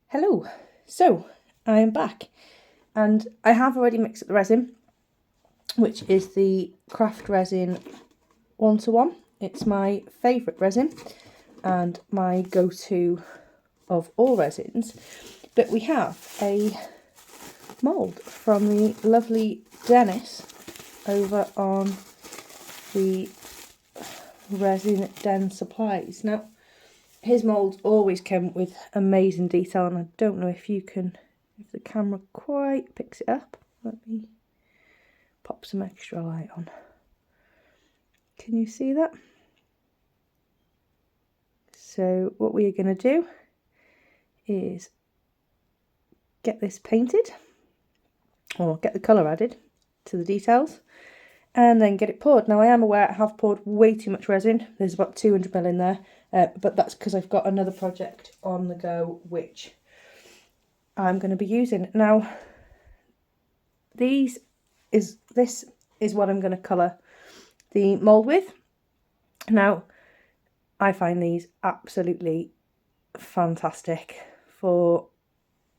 Hello, so I am back and I have already mixed up the resin, which is the Craft Resin 1:1. It's my favourite resin and my go-to of all resins, but we have a mould from the lovely Dennis over on the Resin Supplies. Now, his moulds always come with amazing detail, and I don't know if the camera quite picks it up. Let me pop some extra light on. Can you see that? So what we are going to do is get this painted, or get the colour added to the details, and then get it poured. Now I am aware I have poured way too much resin. There's about 200ml in there, but that's because I've got another project on the go which I'm going to be using. Now this is what I'm going to colour the mould with. Now I find these absolutely fantastic for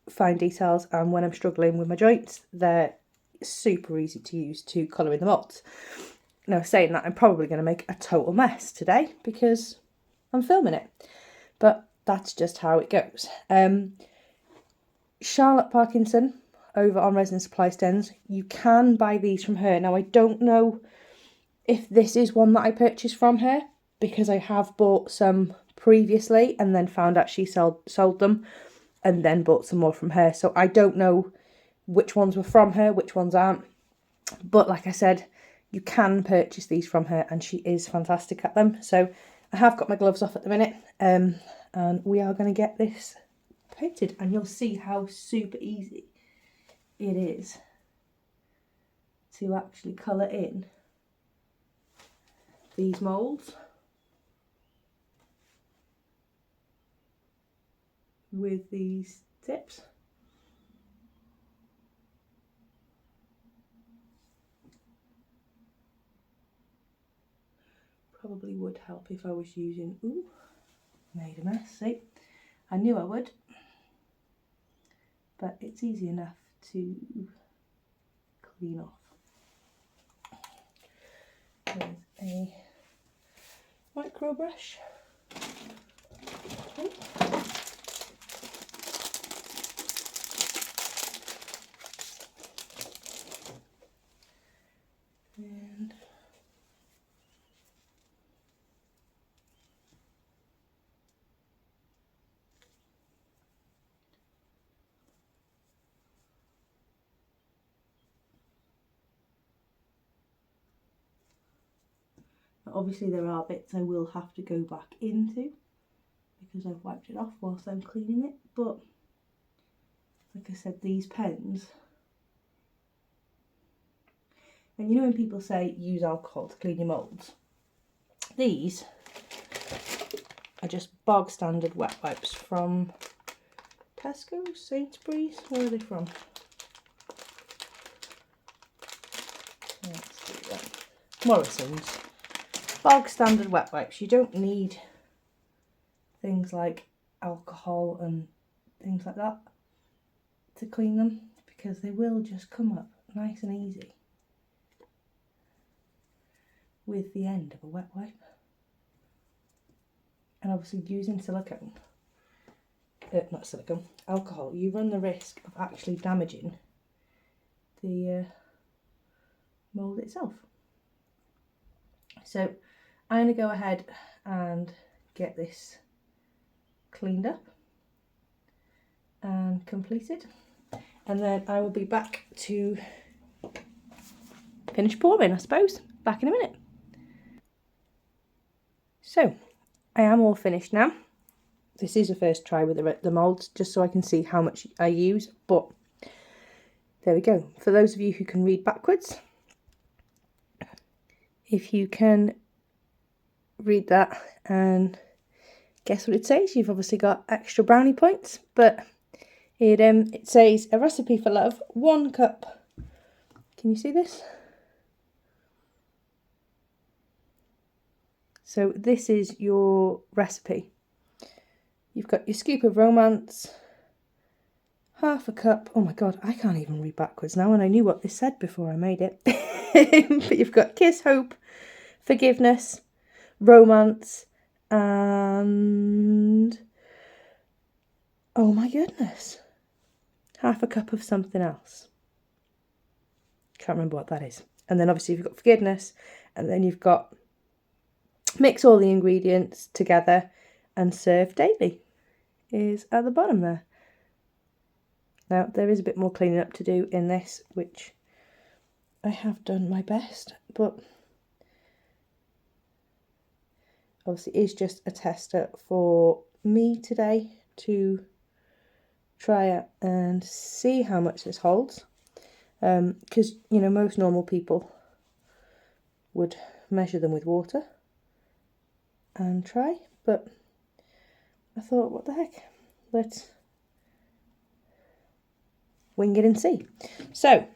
fine details, and when I'm struggling with my joints they're super easy to use to colour in the moulds. Now saying that, I'm probably going to make a total mess today because I'm filming it, but that's just how it goes. Charlotte Parkinson over on Resin Supplies Den, you can buy these from her. Now I don't know if this is one that I purchased from her, because I have bought some previously and then found out she sold them and then bought some more from her. So I don't know which ones were from her, which ones aren't. But like I said, you can purchase these from her and she is fantastic at them. So I have got my gloves off at the minute, and we are going to get this painted, and you'll see how super easy it is to actually colour in these moulds with these tips. Probably would help if I was using, ooh, made a mess, see? I knew I would, but it's easy enough to clean off with a micro brush. Okay. And obviously there are bits I will have to go back into because I've wiped it off whilst I'm cleaning it, but like I said, these pens, and you know when people say use alcohol to clean your moulds, these are just bog standard wet wipes from Tesco, Sainsbury's, where are they from? Let's do that. Morrison's. Bog standard wet wipes. You don't need things like alcohol and things like that to clean them, because they will just come up nice and easy with the end of a wet wipe. And obviously using silicone, not silicone, alcohol, you run the risk of actually damaging the mould itself. So I'm going to go ahead and get this cleaned up and completed, and then I will be back to finish pouring, I suppose, back in a minute. So I am all finished now. This is a first try with the moulds, just so I can see how much I use, but there we go. For those of you who can read backwards, if you can read that and guess what it says, you've obviously got extra brownie points. But it says a recipe for love, 1 cup. Can you see this? So this is your recipe. You've got your scoop of romance, half a cup. Oh my god, I can't even read backwards now, and I knew what this said before I made it. But you've got kiss, hope, forgiveness, romance, and oh my goodness, half a cup of something else. Can't remember what that is. And then obviously you've got forgiveness, and then you've got mix all the ingredients together and serve daily is at the bottom there. Now there is a bit more cleaning up to do in this, which I have done my best, but obviously it is just a tester for me today to try it and see how much this holds, because you know, most normal people would measure them with water and try, but I thought, what the heck, let's wing it and see. So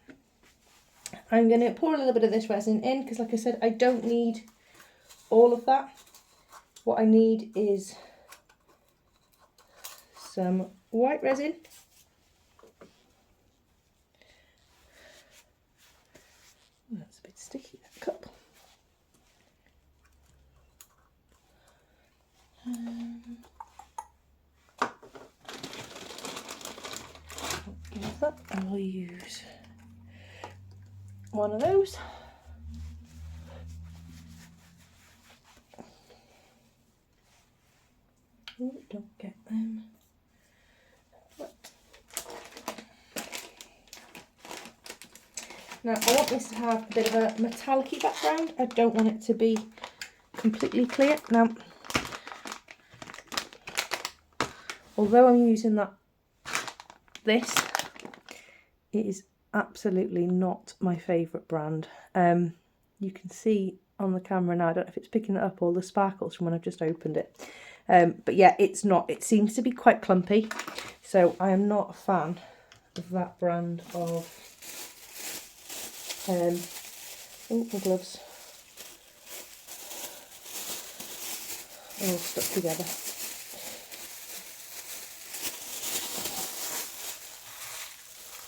I'm going to pour a little bit of this resin in, because like I said, I don't need all of that. What I need is some white resin, that's a bit sticky, that cup. Use that, and we'll use one of those. Oh, don't get them. Now I want this to have a bit of a metallic-y background. I don't want it to be completely clear. Now, although I'm using this, it is absolutely not my favourite brand. You can see on the camera now, I don't know if it's picking it up, all the sparkles from when I've just opened it. But yeah, it's not. It seems to be quite clumpy, so I am not a fan of that brand of oh, my gloves all stuck together.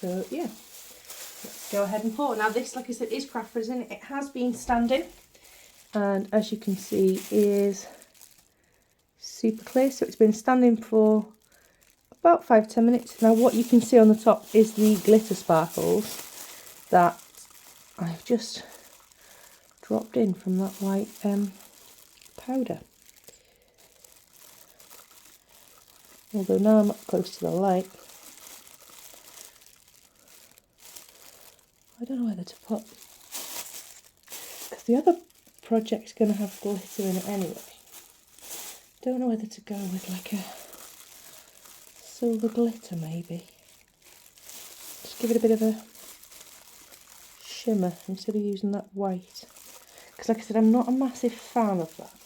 So yeah, let's go ahead and pour. Now this, like I said, is craft resin. It has been standing, and as you can see is super clear, so it's been standing for about 5-10 minutes. Now what you can see on the top is the glitter sparkles that I've just dropped in from that white powder. Although now I'm up close to the light, I don't know whether to put, because the other project's going to have glitter in it anyway. Don't know whether to go with like a silver glitter maybe. Just give it a bit of a shimmer instead of using that white. Because like I said, I'm not a massive fan of that.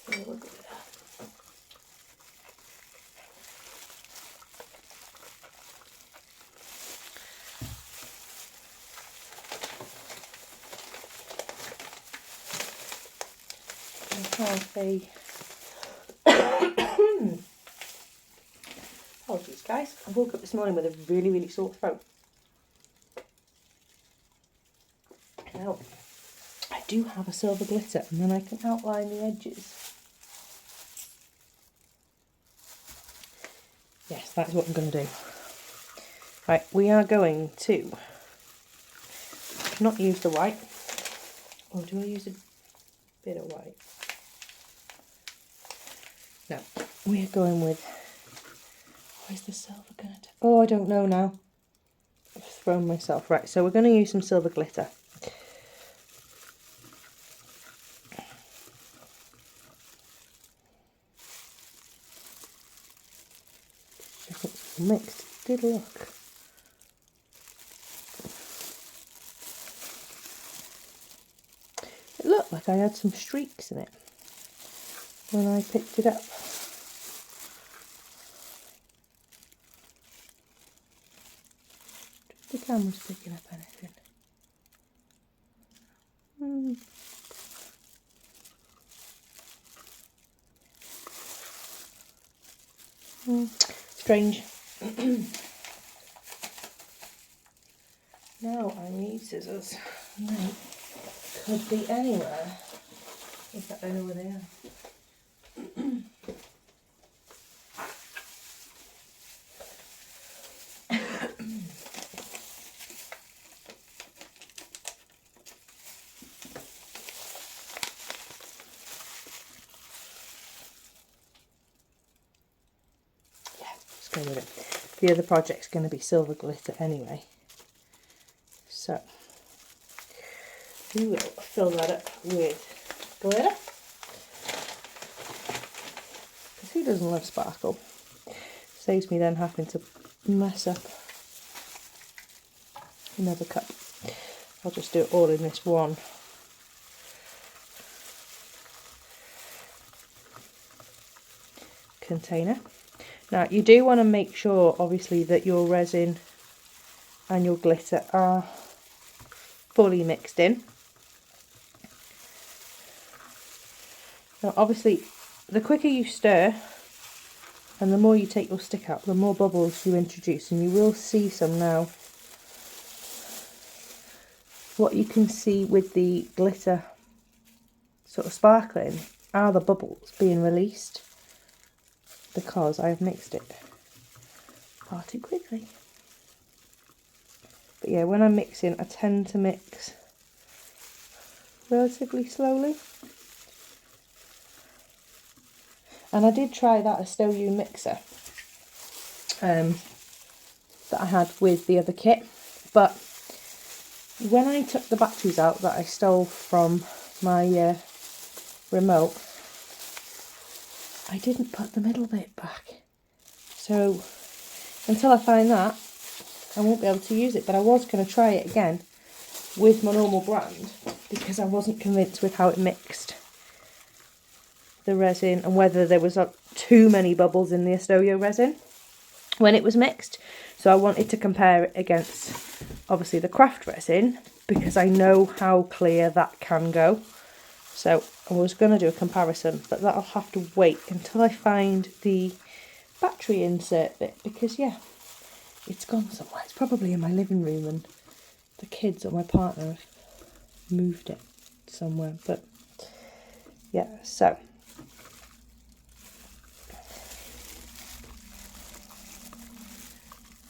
Silver glitter. Have a apologies guys, I woke up this morning with a really sore throat. Now I do have a silver glitter, and then I can outline the edges. Yes, that's what I'm going to do. Right, we are going to not use the white, or do I use a bit of white? No, we are going with, where's the silver going to, oh I don't know now, I've thrown myself. Right, so we're going to use some silver glitter. It's mixed, it did look. It looked like I had some streaks in it when I picked it up. The camera's picking up anything. Strange. Now I need scissors. They could be anywhere. In fact, I know where they are. Let's go with it. The other project's going to be silver glitter anyway. So, we will fill that up with glitter. Because who doesn't love sparkle? Saves me then having to mess up another cup. I'll just do it all in this one. Container. Now you do want to make sure obviously that your resin and your glitter are fully mixed in. Now obviously the quicker you stir and the more you take your stick out, the more bubbles you introduce, and you will see some now. What you can see with the glitter sort of sparkling are the bubbles being released because I have mixed it far too quickly. But yeah, when I'm mixing, I tend to mix relatively slowly. And I did try that Estoyo mixer that I had with the other kit, but when I took the batteries out that I stole from my remote, I didn't put the middle bit back. So until I find that, I won't be able to use it. But I was going to try it again with my normal brand because I wasn't convinced with how it mixed the resin and whether there was too many bubbles in the Estoyo resin when it was mixed. So I wanted to compare it against obviously the craft resin because I know how clear that can go. So I was going to do a comparison, but that'll have to wait until I find the battery insert bit because yeah, it's gone somewhere. It's probably in my living room and the kids or my partner have moved it somewhere. But yeah, so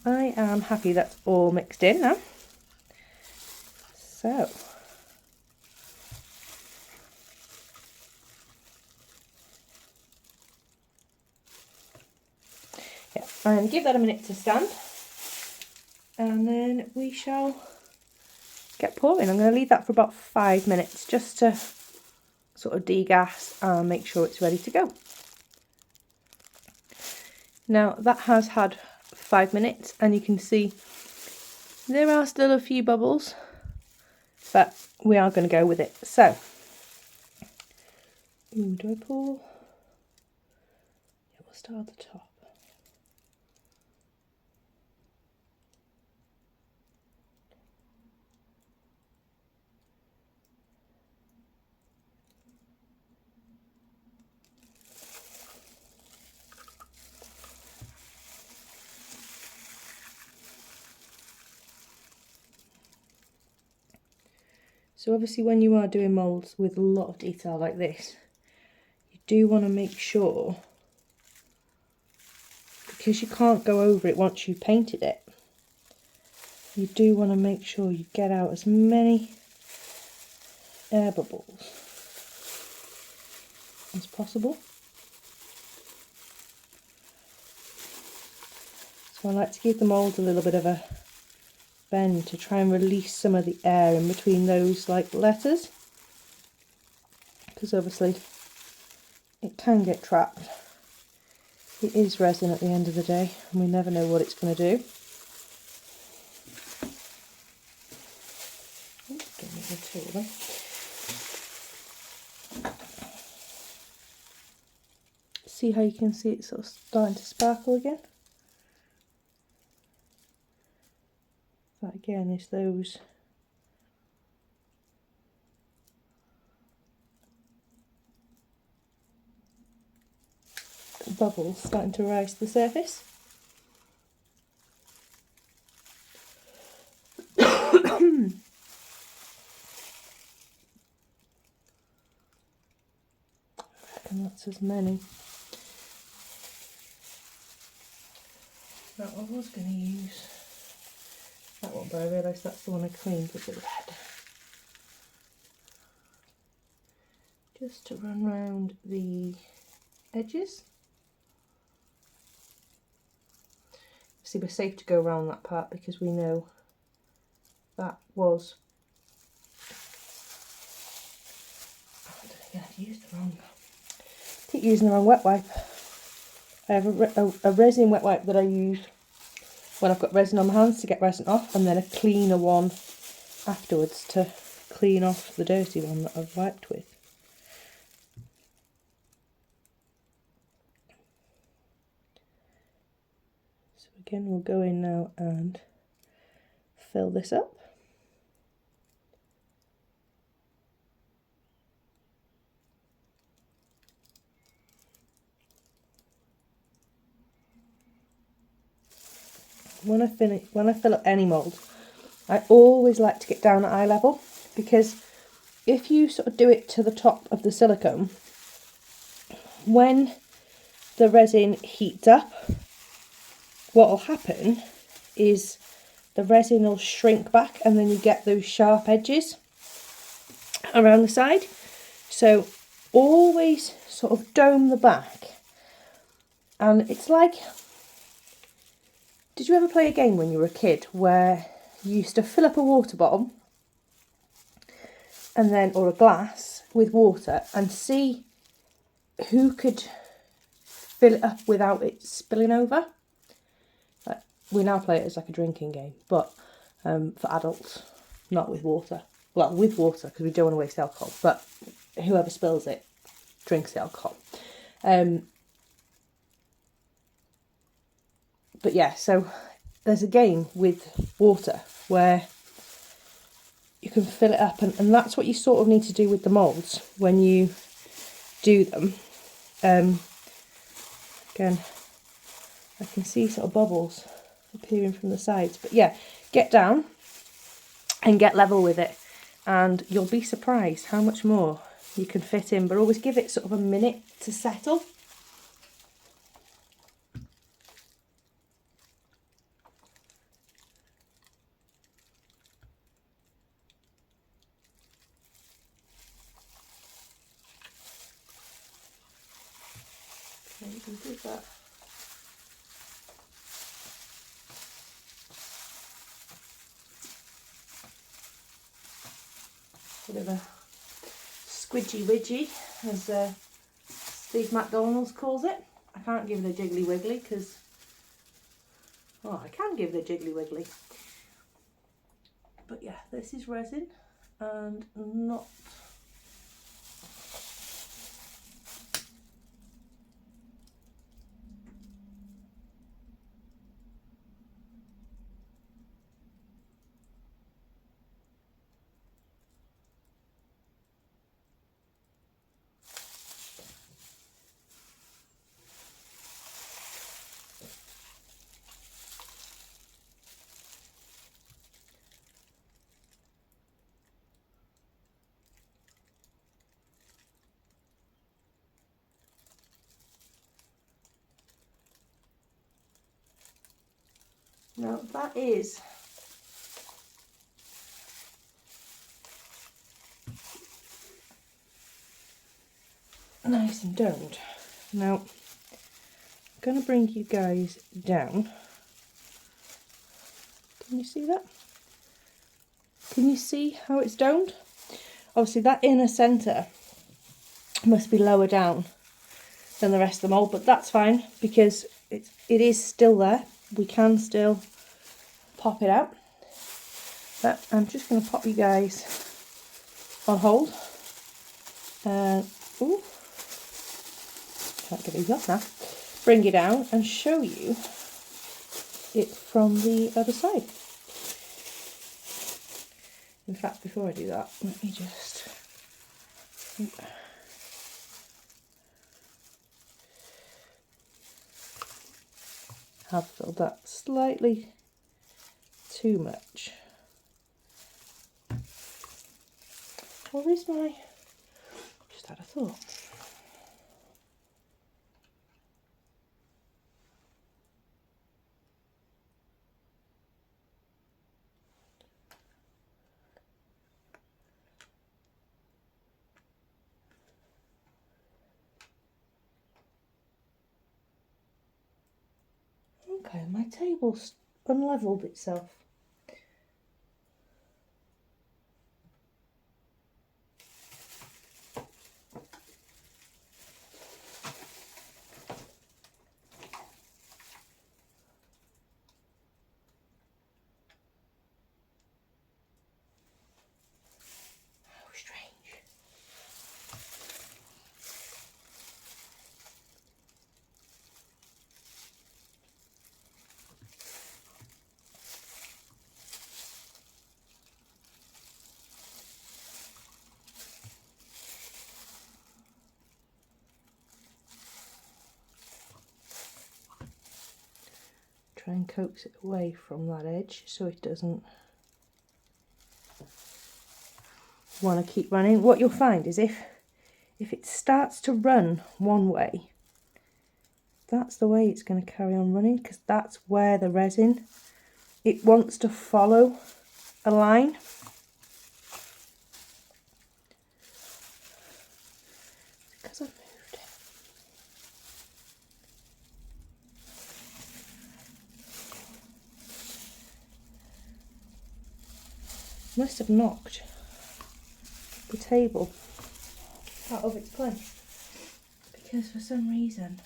I am happy that's all mixed in now. So yeah, and give that a minute to stand, and then we shall get pouring. I'm going to leave that for about 5 minutes just to sort of degas and make sure it's ready to go. Now that has had 5 minutes and you can see there are still a few bubbles, but we are going to go with it. So, do I pour? Yeah, we'll start at the top. So obviously when you are doing moulds with a lot of detail like this, you do want to make sure, because you can't go over it once you've painted it, you do want to make sure you get out as many air bubbles as possible. So I like to give the mould a little bit of a bend to try and release some of the air in between those like letters, because obviously it can get trapped. It is resin at the end of the day and we never know what it's going to do. Give me the two of them. See how you can see it sort of starting to sparkle again? That again is those bubbles starting to rise to the surface. I reckon that's as many. Now I was going to use that one, but I realised that's the one I cleaned with the red. Just to run round the edges. See, we're safe to go around that part because we know that was. Oh, I've used the wrong. I keep using the wrong wet wipe. I have a resin wet wipe that I use when I've got resin on my hands to get resin off, and then a cleaner one afterwards to clean off the dirty one that I've wiped with. So again, we'll go in now and fill this up. When I fill up any mould, I always like to get down at eye level, because if you sort of do it to the top of the silicone, when the resin heats up, what will happen is the resin will shrink back and then you get those sharp edges around the side. So always sort of dome the back. And it's like, did you ever play a game when you were a kid where you used to fill up a water bottle and then, or a glass with water, and see who could fill it up without it spilling over? Like, we now play it as like a drinking game, but for adults, not with water. Well, with water, because we don't want to waste alcohol, but whoever spills it drinks the alcohol. But yeah, so there's a game with water where you can fill it up, and that's what you sort of need to do with the moulds when you do them. Again, I can see sort of bubbles appearing from the sides, but yeah, get down and get level with it, and you'll be surprised how much more you can fit in, but always give it sort of a minute to settle. Okay, you can do that. Bit of a squidgy widgy, as Steve McDonald's calls it. I can't give it a jiggly wiggly because, well, I can give it a jiggly wiggly. But yeah, this is resin and not. Now that is nice and domed. Now I'm going to bring you guys down. Can you see that? Can you see how it's domed? Obviously that inner centre must be lower down than the rest of the mould, but that's fine because it is still there. We can still pop it out. But I'm just going to pop you guys on hold. Ooh, can't get these off now. Bring it down and show you it from the other side. In fact, before I do that, let me just. have filled that slightly too much. Or is my... Just had a thought. Okay, my table's unleveled itself. How strange. Try and coax it away from that edge so it doesn't want to keep running. What you'll find is if it starts to run one way, that's the way it's going to carry on running, because that's where the resin, it wants to follow a line. Because I've moved it. Must have knocked the table out of its place, because for some reason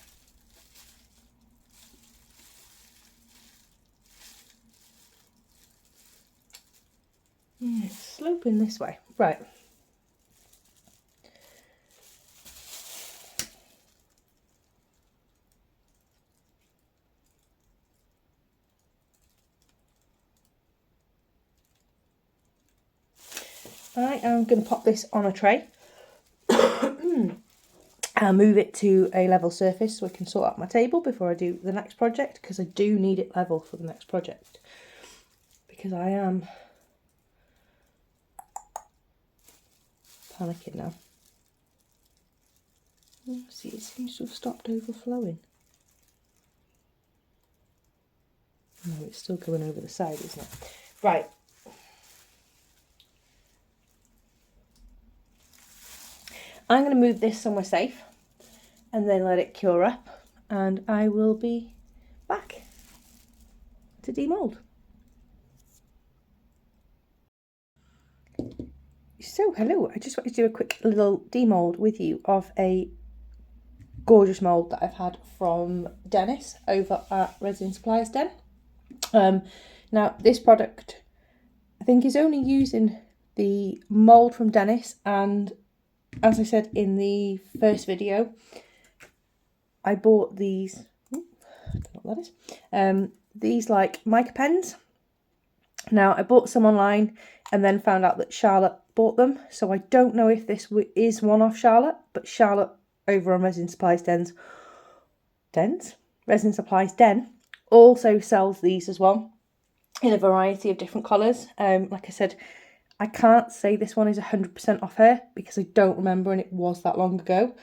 it's sloping this way. Right. I am going to pop this on a tray and move it to a level surface so I can sort out my table before I do the next project, because I do need it level for the next project, because I am panicking now. See, it seems to have stopped overflowing. No, it's still going over the side, isn't it? Right. I'm going to move this somewhere safe and then let it cure up, and I will be back to demould. So hello, I just wanted to do a quick little demould with you of a gorgeous mould that I've had from Dennis over at Resin Supplies Den. Now this product I think is only using the mould from Dennis, and as I said in the first video, I bought these, I don't know what that is, these like mica pens. Now I bought some online and then found out that Charlotte bought them, so I don't know if this is one off Charlotte, but Charlotte over on Resin Supplies Resin Supplies Den also sells these as well in a variety of different colours. Like I said, I can't say this one is 100% off her because I don't remember and it was that long ago,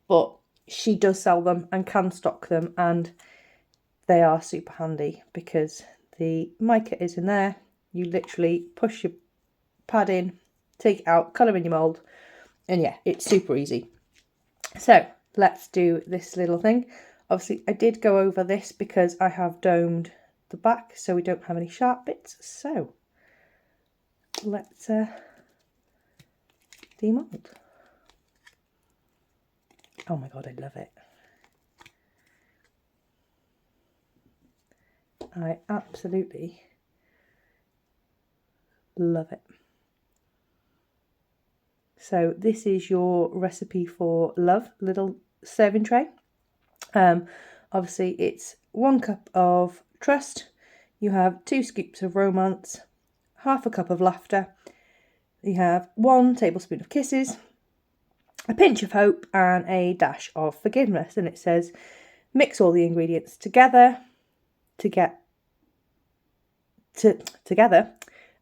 but she does sell them and can stock them, and they are super handy because the mica is in there. You literally push your pad in, take it out, colour in your mould, and yeah, it's super easy. So let's do this little thing. Obviously I did go over this because I have domed the back so we don't have any sharp bits, so let's demould. Oh my god, I love it. I absolutely love it. So this is your recipe for love little serving tray. Obviously it's 1 cup of trust, you have 2 scoops of romance, half a cup of laughter, you have 1 tablespoon of kisses, a pinch of hope, and a dash of forgiveness. And it says mix all the ingredients together, to get together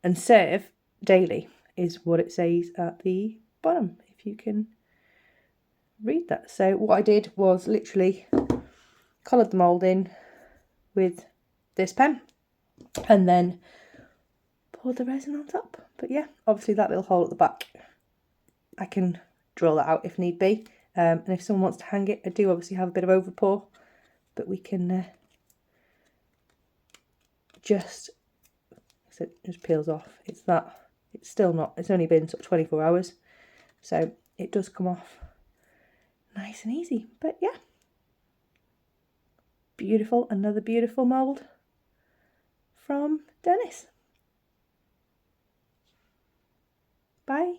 and serve daily, is what it says at the bottom, if you can read that. So what I did was literally coloured the mould in with this pen and then pour the resin on top. But yeah, obviously that little hole at the back, I can drill that out if need be. And if someone wants to hang it, I do obviously have a bit of overpour, but we can just, so it just peels off. It's still not, it's only been sort of 24 hours. So it does come off nice and easy. But yeah, beautiful, another beautiful mould from Dennis. Bye.